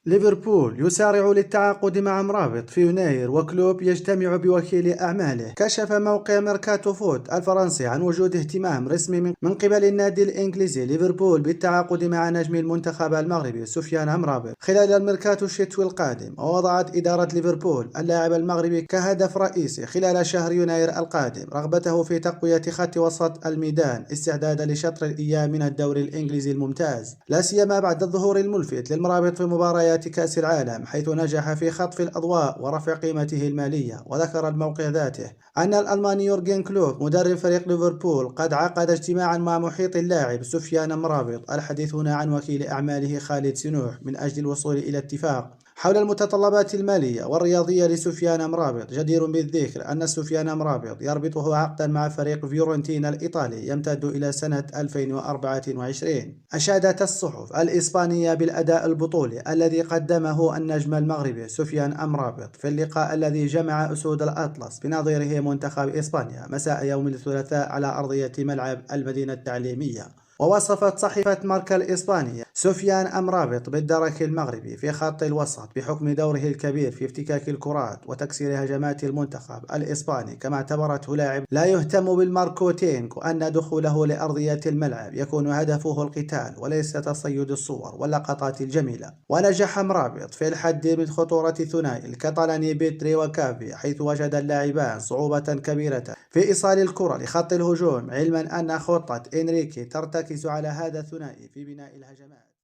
ليفربول يسارع للتعاقد مع مرابط في يناير، وكلوب يجتمع بوكيل أعماله. كشف موقع ميركاتو فوت الفرنسي عن وجود اهتمام رسمي من قبل النادي الإنجليزي ليفربول بالتعاقد مع نجم المنتخب المغربي سفيان امرابط خلال الميركاتو الشتوي القادم. ووضعت إدارة ليفربول اللاعب المغربي كهدف رئيسي خلال شهر يناير القادم رغبته في تقوية خط وسط الميدان استعدادا لشطر الأيام من الدوري الإنجليزي الممتاز، لا سيما بعد الظهور الملفت للمرابط في مباريات كأس العالم، حيث نجح في خطف الأضواء ورفع قيمته المالية. وذكر الموقع ذاته أن الألماني يورجن كلوب مدرب فريق ليفربول قد عقد اجتماعا مع محيط اللاعب سفيان امرابط، الحديث هنا عن وكيل أعماله خالد سنوح، من أجل الوصول إلى اتفاق حول المتطلبات المالية والرياضية لسفيان امرابط. جدير بالذكر أن سفيان امرابط يربطه عقدا مع فريق فيورنتينا الإيطالي يمتد إلى سنة 2024. أشادت الصحف الإسبانية بالأداء البطولي الذي قدمه النجم المغربي سفيان امرابط في اللقاء الذي جمع أسود الأطلس بنظيره منتخب إسبانيا مساء يوم الثلاثاء على أرضية ملعب المدينة التعليمية. ووصفت صحيفة ماركا الإسبانية سفيان امرابط بالدرك المغربي في خط الوسط بحكم دوره الكبير في افتكاك الكرات وتكسير هجمات المنتخب الإسباني، كما اعتبرته لاعب لا يهتم بالماركوتينج، وأن دخوله لأرضية الملعب يكون هدفه القتال وليس تصيد الصور واللقطات الجميلة. ونجح امرابط في الحد من خطورة ثنائي الكتالاني بيتري وكافي، حيث وجد اللاعبان صعوبة كبيرة في إيصال الكرة لخط الهجوم، علما أن خطة إنريكي ترتكز على هذا الثنائي في بناء الهجمات.